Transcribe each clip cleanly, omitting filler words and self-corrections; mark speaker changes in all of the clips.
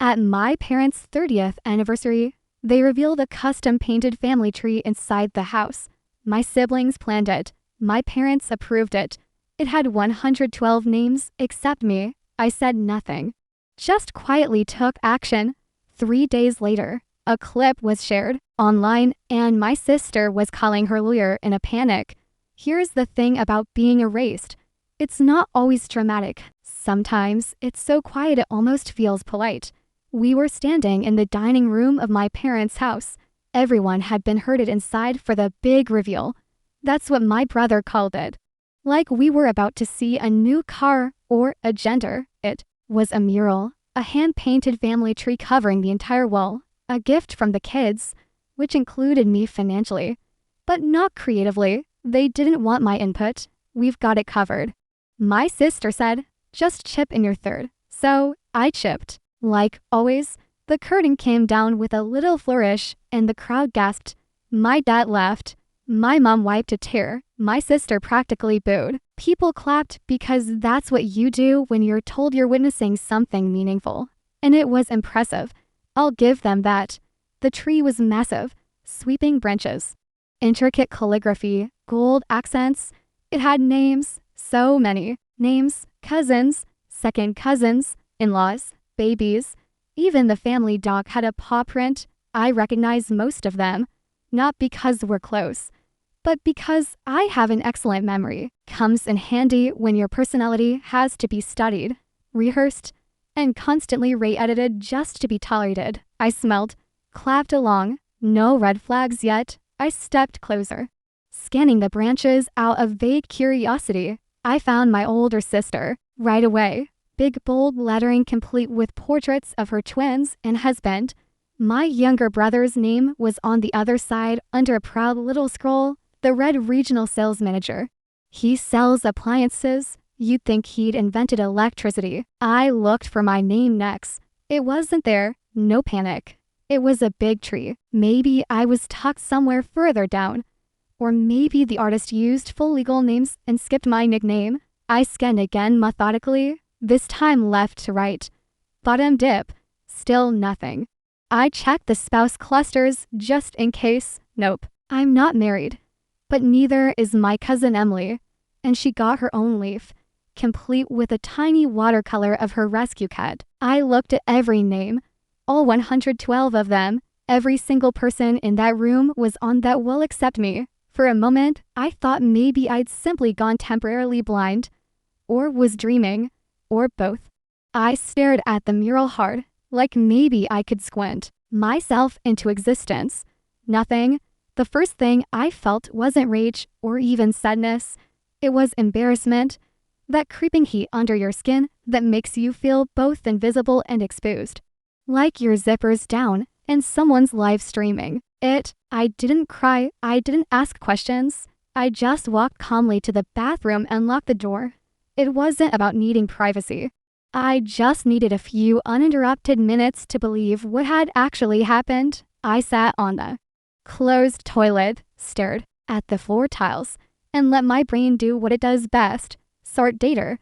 Speaker 1: At my parents' 30th anniversary, they revealed a custom-painted family tree inside the house. My siblings planned it. My parents approved it. It had 112 names except me. I said nothing. Just quietly took action. 3 days later, a clip was shared online and my sister was calling her lawyer in a panic. Here's the thing about being erased. It's not always dramatic. Sometimes it's so quiet it almost feels polite. We were standing in the dining room of my parents' house. Everyone had been herded inside for the big reveal. That's what my brother called it. Like we were about to see a new car or a gender. It was a mural, a hand-painted family tree covering the entire wall, a gift from the kids, which included me financially, but not creatively. They didn't want my input. We've got it covered. My sister said, just chip in your third. So I chipped. Like always, the curtain came down with a little flourish and the crowd gasped. My dad laughed. My mom wiped a tear. My sister practically booed. People clapped because that's what you do when you're told you're witnessing something meaningful. And it was impressive. I'll give them that. The tree was massive, sweeping branches, intricate calligraphy, gold accents. It had names, so many names, cousins, second cousins, in-laws, babies. Even the family dog had a paw print. I recognized most of them, not because we're close, but because I have an excellent memory. Comes in handy when your personality has to be studied, rehearsed, and constantly re-edited just to be tolerated. I smelled, clapped along. No red flags yet. I stepped closer, scanning the branches out of vague curiosity. I found my older sister right away. Big bold lettering complete with portraits of her twins and husband. My younger brother's name was on the other side under a proud little scroll. The red regional sales manager. He sells appliances. You'd think he'd invented electricity. I looked for my name next. It wasn't there. No panic. It was a big tree. Maybe I was tucked somewhere further down. Or maybe the artist used full legal names and skipped my nickname. I scanned again methodically, this time left to right. Bottom dip. Still nothing. I checked the spouse clusters just in case. Nope. I'm not married. But neither is my cousin Emily. And she got her own leaf, complete with a tiny watercolor of her rescue cat. I looked at every name. All 112 of them. Every single person in that room was on that wall except me. For a moment, I thought maybe I'd simply gone temporarily blind, or was dreaming, or both. I stared at the mural hard, like maybe I could squint myself into existence. Nothing. The first thing I felt wasn't rage or even sadness. It was embarrassment. That creeping heat under your skin that makes you feel both invisible and exposed. Like your zipper's down and someone's live streaming it. I didn't cry. I didn't ask questions. I just walked calmly to the bathroom and locked the door. It wasn't about needing privacy. I just needed a few uninterrupted minutes to believe what had actually happened. I sat on the closed toilet, stared at the floor tiles, and let my brain do what it does best, sort data.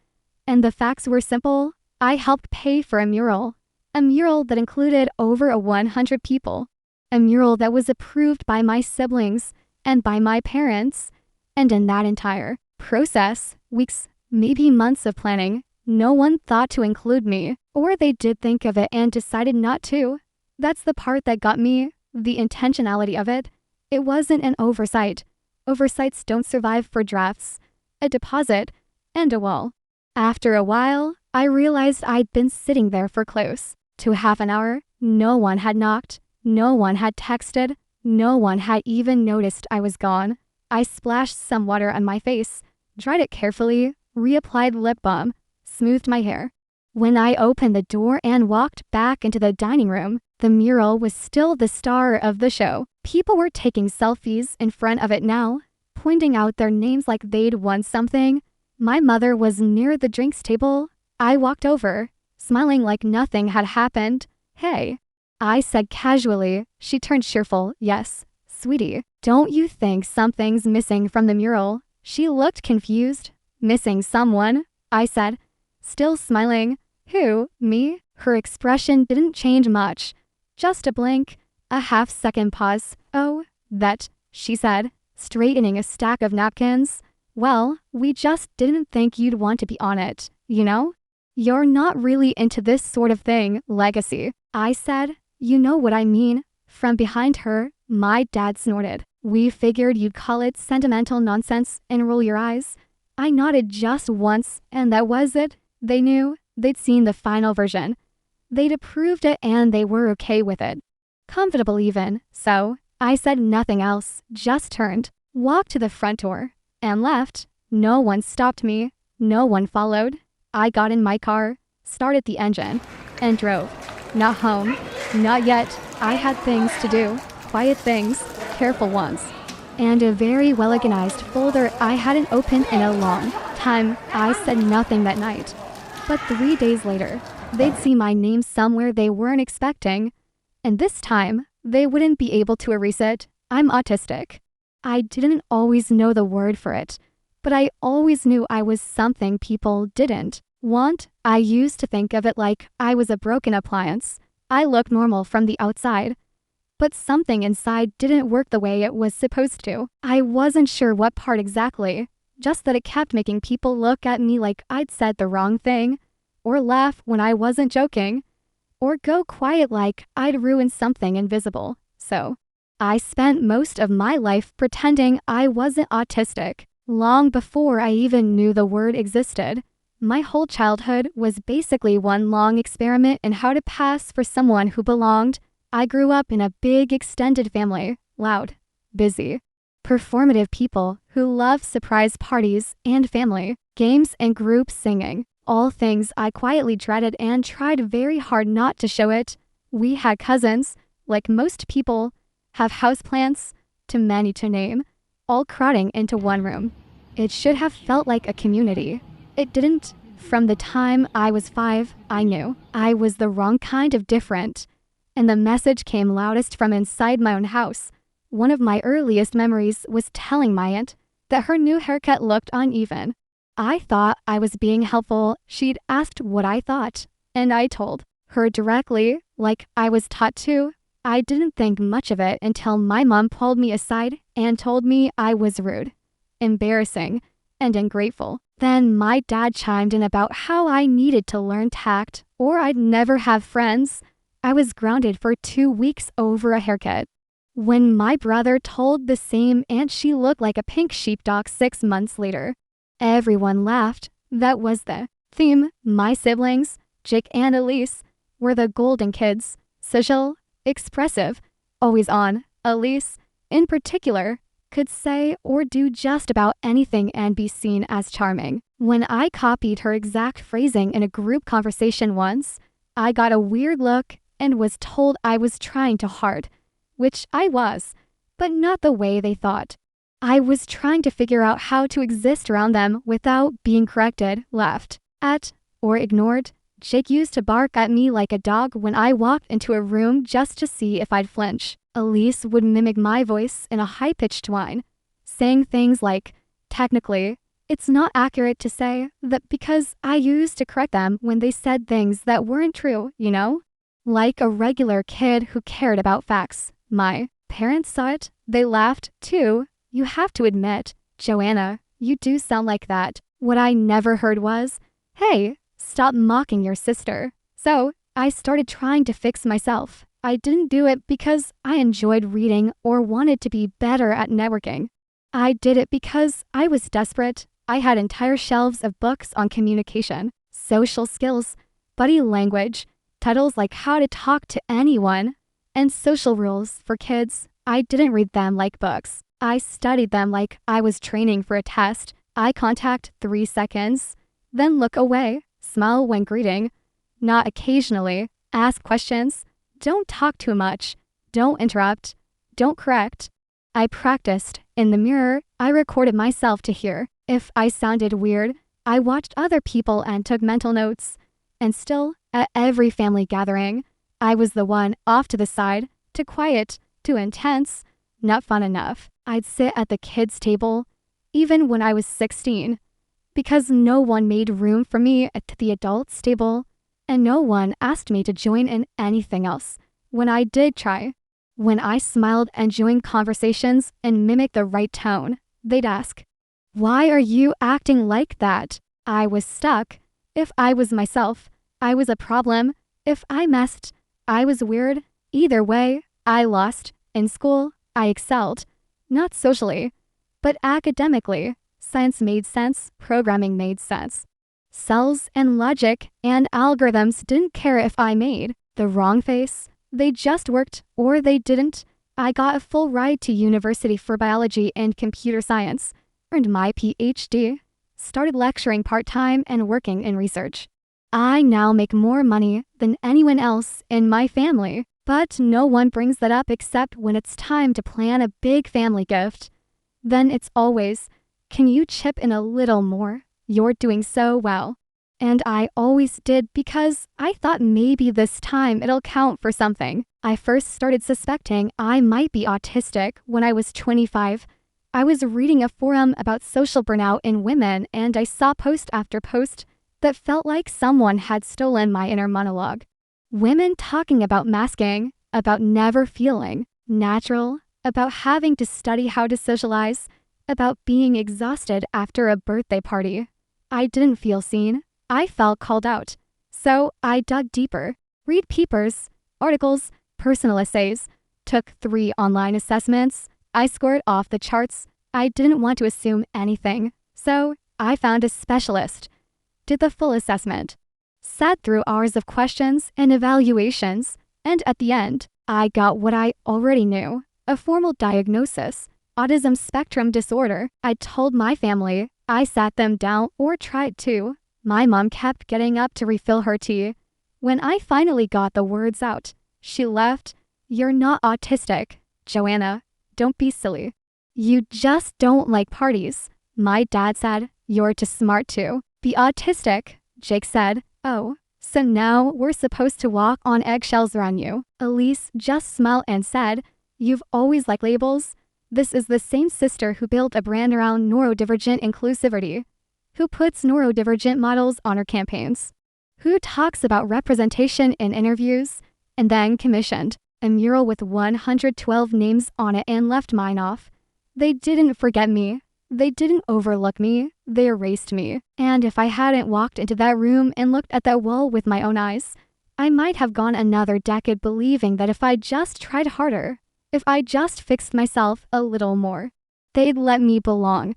Speaker 1: And the facts were simple. I helped pay for a mural that included over 100 people, a mural that was approved by my siblings and by my parents. And in that entire process, weeks, maybe months of planning, no one thought to include me, or they did think of it and decided not to. That's the part that got me. The intentionality of it. It wasn't an oversight. Oversights don't survive for drafts, a deposit, and a wall. After a while, I realized I'd been sitting there for close to half an hour. No one had knocked. No one had texted. No one had even noticed I was gone. I splashed some water on my face, dried it carefully, reapplied lip balm, smoothed my hair. When I opened the door and walked back into the dining room, the mural was still the star of the show. People were taking selfies in front of it now, pointing out their names like they'd won something. My mother was near the drinks table. I walked over, smiling like nothing had happened. Hey, I said casually. She turned cheerful. Yes, sweetie, don't you think something's missing from the mural? She looked confused. Missing someone? I said, still smiling. Who? Me? Her expression didn't change much. Just a blink, a half-second pause. "Oh, that," she said, straightening a stack of napkins. "Well, we just didn't think you'd want to be on it, you know? You're not really into this sort of thing, legacy." I said, "You know what I mean." From behind her, my dad snorted. "We figured you'd call it sentimental nonsense and roll your eyes." I nodded just once, and that was it. They knew. They'd seen the final version. They'd approved it and they were okay with it. Comfortable even. So I said nothing else, just turned, walked to the front door, and left. No one stopped me. No one followed. I got in my car, started the engine, and drove. Not home. Not yet. I had things to do. Quiet things. Careful ones. And a very well-organized folder I hadn't opened in a long time. I said nothing that night. But 3 days later, they'd see my name somewhere they weren't expecting. And this time, they wouldn't be able to erase it. I'm autistic. I didn't always know the word for it, but I always knew I was something people didn't want. I used to think of it like I was a broken appliance. I looked normal from the outside, but something inside didn't work the way it was supposed to. I wasn't sure what part exactly, just that it kept making people look at me like I'd said the wrong thing, or laugh when I wasn't joking, or go quiet like I'd ruined something invisible. So I spent most of my life pretending I wasn't autistic, long before I even knew the word existed. My whole childhood was basically one long experiment in how to pass for someone who belonged. I grew up in a big extended family, loud, busy, performative people who love surprise parties and family, games and group singing, all things I quietly dreaded and tried very hard not to show it. We had cousins, like most people, have houseplants, too many to name, all crowding into one room. It should have felt like a community. It didn't. From the time I was 5, I knew I was the wrong kind of different. And the message came loudest from inside my own house. One of my earliest memories was telling my aunt that her new haircut looked uneven. I thought I was being helpful. She'd asked what I thought, and I told her directly, like I was taught to. I didn't think much of it until my mom pulled me aside and told me I was rude, embarrassing, and ungrateful. Then my dad chimed in about how I needed to learn tact or I'd never have friends. I was grounded for 2 weeks over a haircut. When my brother told the same aunt she looked like a pink sheepdog 6 months later, everyone laughed. That was the theme. My siblings, Jake and Elise, were the golden kids. Social, expressive, always on. Elise, in particular, could say or do just about anything and be seen as charming. When I copied her exact phrasing in a group conversation once, I got a weird look and was told I was trying too hard, which I was, but not the way they thought. I was trying to figure out how to exist around them without being corrected, laughed at, or ignored. Jake used to bark at me like a dog when I walked into a room just to see if I'd flinch. Elise would mimic my voice in a high-pitched whine, saying things like, "Technically, it's not accurate to say that," because I used to correct them when they said things that weren't true, you know? Like a regular kid who cared about facts. My parents saw it. They laughed, too. "You have to admit, Joanna, you do sound like that." What I never heard was, "Hey, stop mocking your sister." So I started trying to fix myself. I didn't do it because I enjoyed reading or wanted to be better at networking. I did it because I was desperate. I had entire shelves of books on communication, social skills, body language, titles like How to Talk to Anyone, and social rules for kids. I didn't read them like books. I studied them like I was training for a test. Eye contact 3 seconds, then look away, smile when greeting, not occasionally, ask questions, don't talk too much, don't interrupt, don't correct. I practiced. In the mirror, I recorded myself to hear. If I sounded weird, I watched other people and took mental notes. And still, at every family gathering, I was the one off to the side, too quiet, too intense, not fun enough. I'd sit at the kids' table, even when I was 16, because no one made room for me at the adults' table, and no one asked me to join in anything else. When I did try, when I smiled and joined conversations and mimicked the right tone, they'd ask, "Why are you acting like that?" I was stuck. If I was myself, I was a problem. If I messed, I was weird. Either way, I lost. In school, I excelled. Not socially, but academically. Science made sense, programming made sense. Cells and logic and algorithms didn't care if I made the wrong face. They just worked or they didn't. I got a full ride to university for biology and computer science, earned my PhD, started lecturing part-time and working in research. I now make more money than anyone else in my family, but no one brings that up except when it's time to plan a big family gift. Then it's always, "Can you chip in a little more? You're doing so well." And I always did because I thought maybe this time it'll count for something. I first started suspecting I might be autistic when I was 25. I was reading a forum about social burnout in women and I saw post after post that felt like someone had stolen my inner monologue. Women talking about masking, about never feeling natural, about having to study how to socialize, about being exhausted after a birthday party. I didn't feel seen. I felt called out. So I dug deeper, read papers, articles, personal essays, took 3 online assessments. I scored off the charts. I didn't want to assume anything. So I found a specialist, did the full assessment, sat through hours of questions and evaluations, and at the end, I got what I already knew, a formal diagnosis, autism spectrum disorder. I told my family. I sat them down or tried to. My mom kept getting up to refill her tea. When I finally got the words out, she laughed. "You're not autistic, Joanna. Don't be silly. You just don't like parties." My dad said, "You're too smart to be autistic." Jake said, "Oh, so now we're supposed to walk on eggshells around you." Elise just smiled and said, "You've always liked labels." This is the same sister who built a brand around neurodivergent inclusivity, who puts neurodivergent models on her campaigns, who talks about representation in interviews, and then commissioned a mural with 112 names on it and left mine off. They didn't forget me. They didn't overlook me. They erased me. And if I hadn't walked into that room and looked at that wall with my own eyes, I might have gone another decade believing that if I just tried harder, if I just fixed myself a little more, they'd let me belong.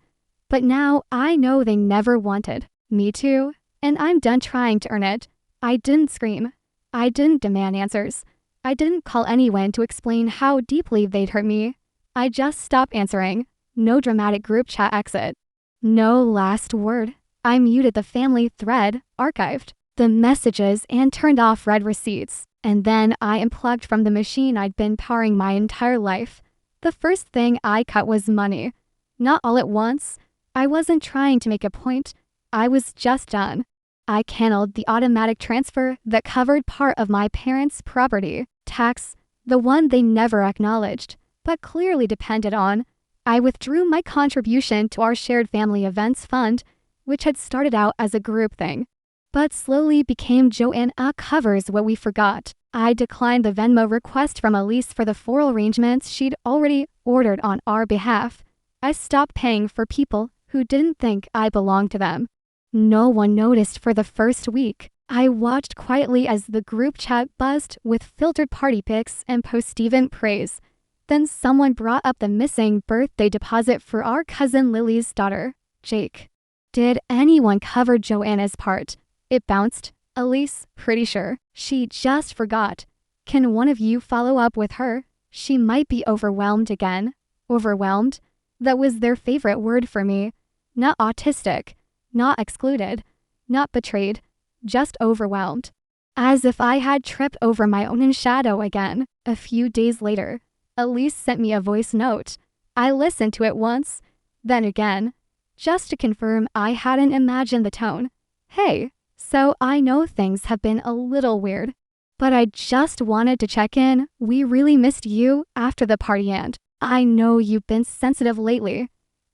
Speaker 1: But now I know they never wanted me to, and I'm done trying to earn it. I didn't scream. I didn't demand answers. I didn't call anyone to explain how deeply they'd hurt me. I just stopped answering. No dramatic group chat exit. No last word. I muted the family thread, archived the messages, and turned off read receipts. And then I unplugged from the machine I'd been powering my entire life. The first thing I cut was money. Not all at once. I wasn't trying to make a point. I was just done. I canceled the automatic transfer that covered part of my parents' property tax, the one they never acknowledged, but clearly depended on. I withdrew my contribution to our shared family events fund, which had started out as a group thing, but slowly became Joanna covers what we forgot. I declined the Venmo request from Elise for the floral arrangements she'd already ordered on our behalf. I stopped paying for people who didn't think I belonged to them. No one noticed for the first week. I watched quietly as the group chat buzzed with filtered party pics and post-event praise. Then someone brought up the missing birthday deposit for our cousin Lily's daughter, Jake. Did anyone cover Joanna's part? It bounced. Elise, pretty sure. She just forgot. Can one of you follow up with her? She might be overwhelmed again. Overwhelmed? That was their favorite word for me. Not autistic. Not excluded. Not betrayed. Just overwhelmed. As if I had tripped over my own shadow again. A few days later, Elise sent me a voice note. I listened to it once, then again, just to confirm I hadn't imagined the tone. "Hey, so I know things have been a little weird, but I just wanted to check in. We really missed you after the party and I know you've been sensitive lately,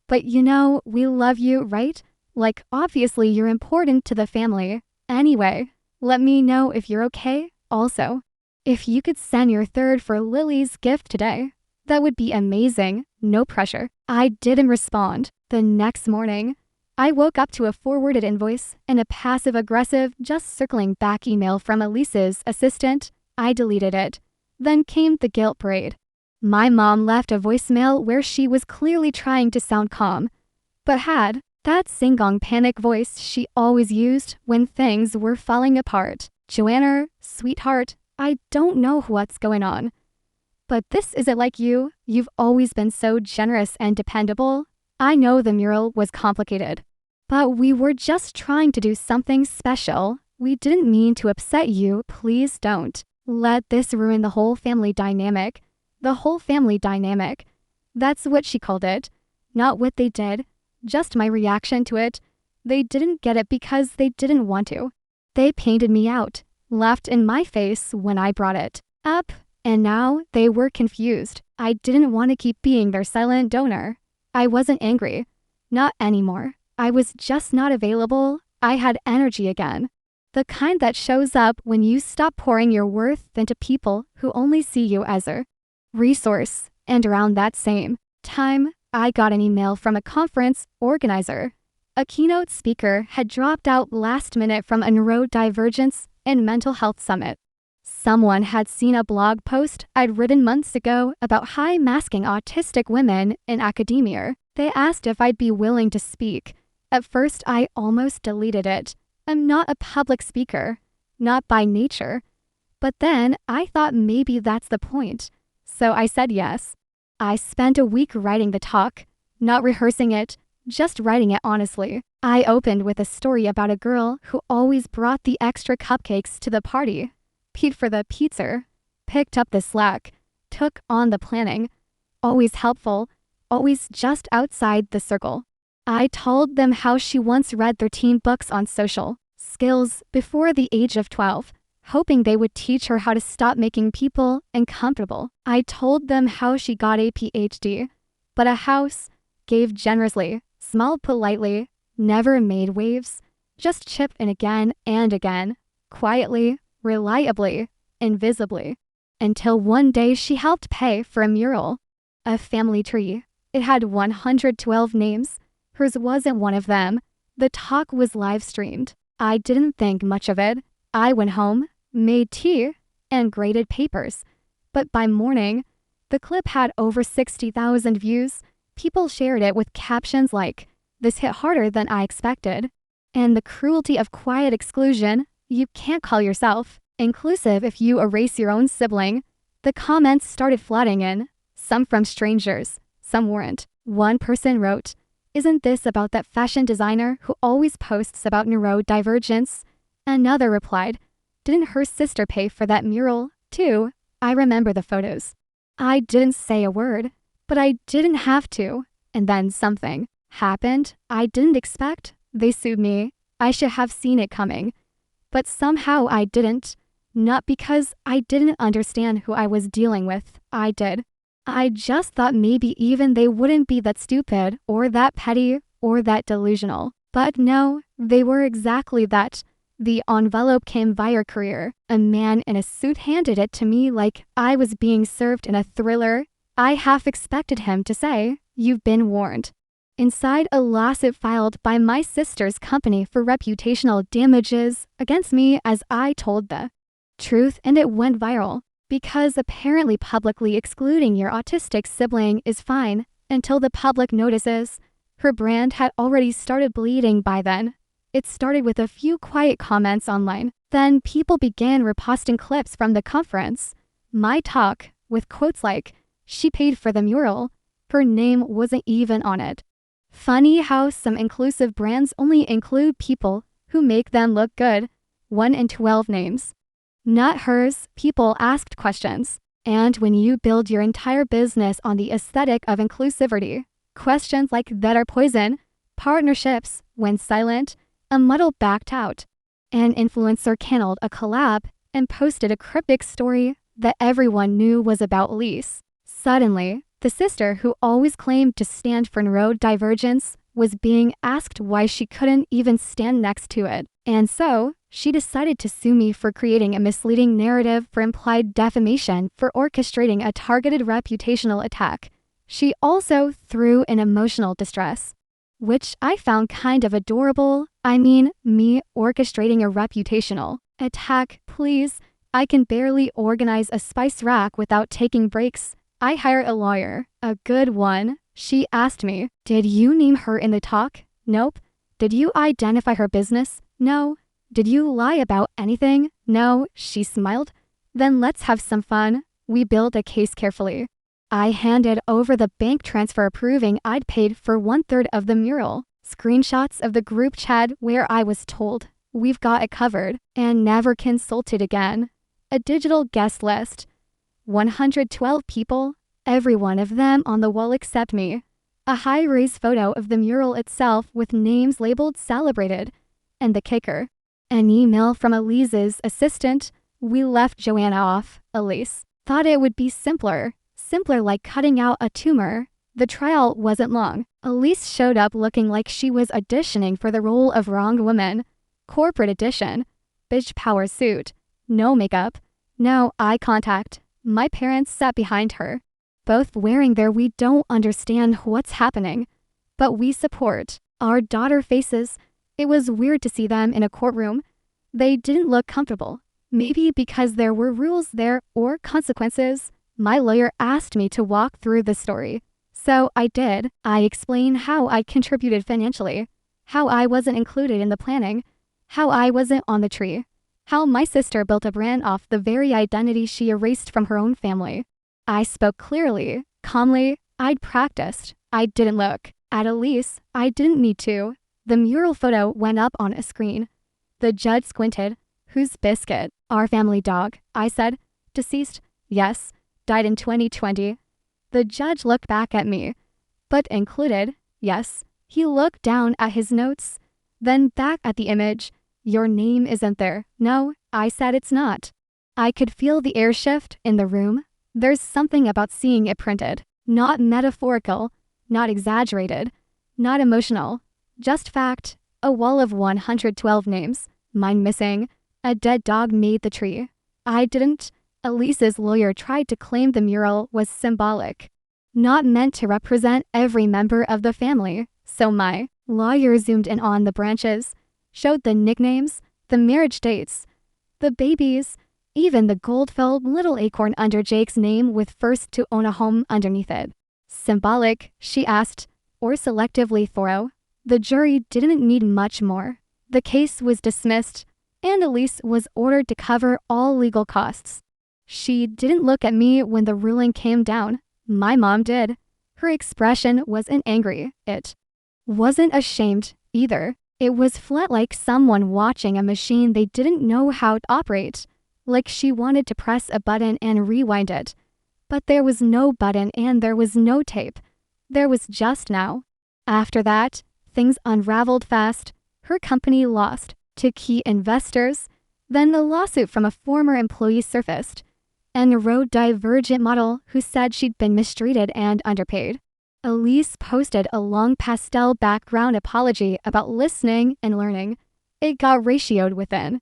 Speaker 1: but you know, we love you, right? Like, obviously you're important to the family. Anyway, Let me know if you're okay. Also, if you could send your third for Lily's gift today, that would be amazing. No pressure. I didn't respond. The next morning, I woke up to a forwarded invoice and a passive-aggressive, just circling back email from Elise's assistant. I deleted it. Then came the guilt parade. My mom left a voicemail where she was clearly trying to sound calm, but had that sing-song panic voice she always used when things were falling apart. Joanna, sweetheart, I don't know what's going on, but this isn't like you. You've always been so generous and dependable. I know the mural was complicated, but we were just trying to do something special. We didn't mean to upset you. Please don't let this ruin the whole family dynamic. The whole family dynamic. That's what she called it. Not what they did, just my reaction to it. They didn't get it because they didn't want to. They painted me out, laughed in my face when I brought it up, and now they were confused. I didn't want to keep being their silent donor. I wasn't angry. Not anymore. I was just not available. I had energy again. The kind that shows up when you stop pouring your worth into people who only see you as a resource. And around that same time, I got an email from a conference organizer. A keynote speaker had dropped out last minute from a neurodivergence and mental health summit. Someone had seen a blog post I'd written months ago about high-masking autistic women in academia. They asked if I'd be willing to speak. At first, I almost deleted it. I'm not a public speaker, not by nature. But then I thought maybe that's the point. So I said yes. I spent a week writing the talk, not rehearsing it, just writing it honestly. I opened with a story about a girl who always brought the extra cupcakes to the party, paid for the pizza, picked up the slack, took on the planning, always helpful, always just outside the circle. I told them how she once read 13 books on social skills before the age of 12, hoping they would teach her how to stop making people uncomfortable. I told them how she got a PhD, but a house, gave generously, smiled politely, never made waves, just chipped in again and again, quietly, reliably, invisibly, until one day she helped pay for a mural, a family tree. It had 112 names. Hers wasn't one of them. The talk was live streamed. I didn't think much of it. I went home, made tea, and graded papers. But by morning, the clip had over 60,000 views. People shared it with captions like, "This hit harder than I expected." And the cruelty of quiet exclusion. You can't call yourself inclusive if you erase your own sibling. The comments started flooding in, some from strangers, some weren't. One person wrote, "Isn't this about that fashion designer who always posts about neurodivergence?" Another replied, "Didn't her sister pay for that mural, too?" I remember the photos. I didn't say a word, but I didn't have to. And then something happened I didn't expect. They sued me. I should have seen it coming. But somehow I didn't. Not because I didn't understand who I was dealing with. I did. I just thought maybe even they wouldn't be that stupid or that petty or that delusional. But no, they were exactly that. The envelope came via courier. A man in a suit handed it to me like I was being served in a thriller. I half expected him to say, "You've been warned." Inside, a lawsuit filed by my sister's company for reputational damages against me as I told the truth, and it went viral. Because apparently publicly excluding your autistic sibling is fine until the public notices. Her brand had already started bleeding by then. It started with a few quiet comments online. Then people began reposting clips from the conference. My talk, with quotes like, "She paid for the mural." Her name wasn't even on it. Funny how some inclusive brands only include people who make them look good. 1 in 12 names. Not hers. People asked questions. And when you build your entire business on the aesthetic of inclusivity, questions like that are poison. Partnerships went silent. A model backed out. An influencer canceled a collab and posted a cryptic story that everyone knew was about Lise. Suddenly, the sister who always claimed to stand for neurodivergence was being asked why she couldn't even stand next to it. And so, She decided to sue me for creating a misleading narrative, for implied defamation, for orchestrating a targeted reputational attack. She also threw in emotional distress, which I found kind of adorable. I mean, me orchestrating a reputational attack, please. I can barely organize a spice rack without taking breaks. I hired a lawyer, a good one. She asked me, did you name her in the talk? Nope. Did you identify her business? No. Did you lie about anything? No. She smiled. Then let's have some fun. We built a case carefully. I handed over the bank transfer proving I'd paid for 1/3 of the mural. Screenshots of the group chat where I was told, we've got it covered, and never consulted again. A digital guest list. 112 people, every one of them on the wall except me. A high-res photo of the mural itself with names labeled celebrated. And the kicker, an email from Elise's assistant. We left Joanna off. Elise thought it would be simpler like cutting out a tumor. The trial wasn't long. Elise showed up looking like she was auditioning for the role of wronged woman. Corporate edition. Bitch power suit. No makeup. No eye contact. My parents sat behind her, both wearing their we don't understand what's happening, but we support our daughter faces. It was weird to see them in a courtroom. They didn't look comfortable. Maybe because there were rules there or consequences. My lawyer asked me to walk through the story. So I did. I explained how I contributed financially, how I wasn't included in the planning, how I wasn't on the tree, how my sister built a brand off the very identity she erased from her own family. I spoke clearly, calmly. I'd practiced. I didn't look at Elise. I didn't need to. The mural photo went up on a screen. The judge squinted. Who's Biscuit? Our family dog. I said. Deceased? Yes. Died in 2020. The judge looked back at me. But included? Yes. He looked down at his notes, then back at the image. Your name isn't there. No, I said it's not. I could feel the air shift in the room. There's something about seeing it printed. Not metaphorical, not exaggerated, not emotional. Just fact. A wall of 112 names. Mine missing. A dead dog made the tree. I didn't. Elise's lawyer tried to claim the mural was symbolic, not meant to represent every member of the family. So my lawyer zoomed in on the branches, showed the nicknames, the marriage dates, the babies, even the gold-filled little acorn under Jake's name with first to own a home underneath it. Symbolic, she asked, or selectively thorough? The jury didn't need much more. The case was dismissed, and Elise was ordered to cover all legal costs. She didn't look at me when the ruling came down. My mom did. Her expression wasn't angry. It wasn't ashamed either. It was flat, like someone watching a machine they didn't know how to operate. Like she wanted to press a button and rewind it. But there was no button and there was no tape. There was just now. After that, things unraveled fast. Her company lost to key investors. Then a lawsuit from a former employee surfaced. A neurodivergent model who said she'd been mistreated and underpaid. Elise posted a long pastel background apology about listening and learning. It got ratioed within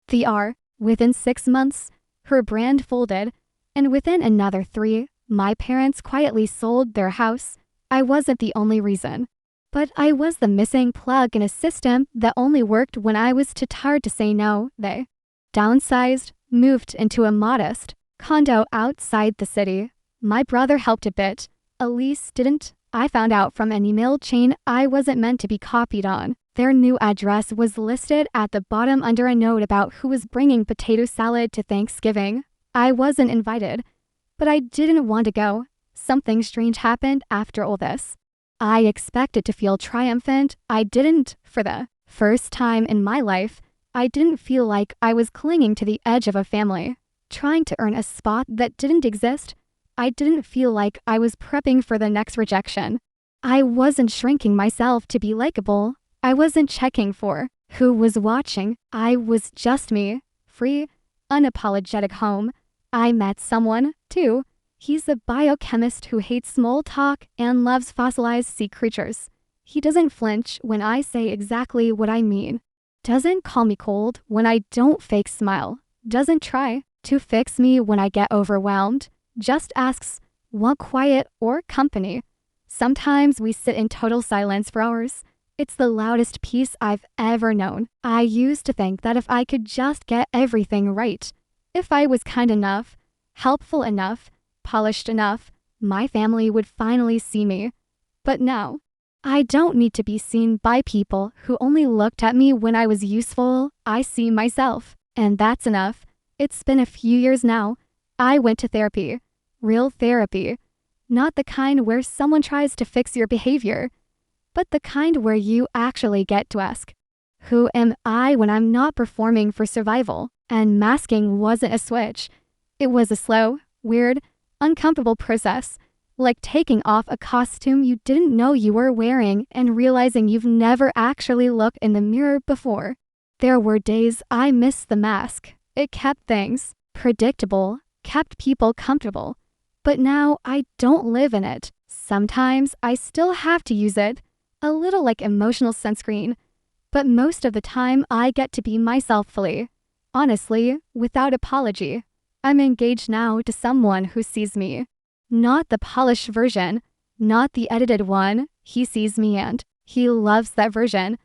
Speaker 1: the R. Within 6 months, her brand folded, and within another 3, my parents quietly sold their house. I wasn't the only reason, but I was the missing plug in a system that only worked when I was too tired to say no. They downsized, moved into a modest condo outside the city. My brother helped a bit. Elise didn't. I found out from an email chain I wasn't meant to be copied on. Their new address was listed at the bottom under a note about who was bringing potato salad to Thanksgiving. I wasn't invited, but I didn't want to go. Something strange happened after all this. I expected to feel triumphant. I didn't. For the first time in my life, I didn't feel like I was clinging to the edge of a family, trying to earn a spot that didn't exist. I didn't feel like I was prepping for the next rejection. I wasn't shrinking myself to be likable. I wasn't checking for who was watching. I was just me, free, unapologetic home. I met someone, too. He's a biochemist who hates small talk and loves fossilized sea creatures. He doesn't flinch when I say exactly what I mean. Doesn't call me cold when I don't fake smile. Doesn't try to fix me when I get overwhelmed. Just asks, want quiet or company? Sometimes we sit in total silence for hours. It's the loudest peace I've ever known. I used to think that if I could just get everything right, if I was kind enough, helpful enough, polished enough, my family would finally see me. But now, I don't need to be seen by people who only looked at me when I was useful. I see myself, and that's enough. It's been a few years now. I went to therapy. Real therapy. Not the kind where someone tries to fix your behavior, but the kind where you actually get to ask, who am I when I'm not performing for survival? And masking wasn't a switch. It was a slow, weird, uncomfortable process, like taking off a costume you didn't know you were wearing and realizing you've never actually looked in the mirror before. There were days I missed the mask. It kept things predictable, kept people comfortable. But now I don't live in it. Sometimes I still have to use it, a little like emotional sunscreen. But most of the time I get to be myself fully. Honestly, without apology. I'm engaged now to someone who sees me. Not the polished version, not the edited one. He sees me and he loves that version.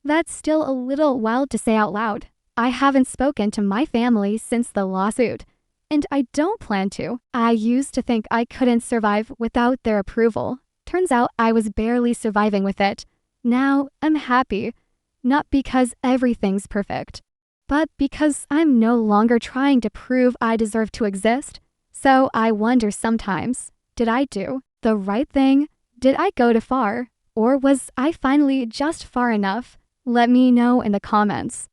Speaker 1: That's still a little wild to say out loud. I haven't spoken to my family since the lawsuit, and I don't plan to. I used to think I couldn't survive without their approval. Turns out I was barely surviving with it. Now I'm happy, not because everything's perfect, but because I'm no longer trying to prove I deserve to exist. So I wonder sometimes, did I do the right thing? Did I go too far? Or was I finally just far enough? Let me know in the comments.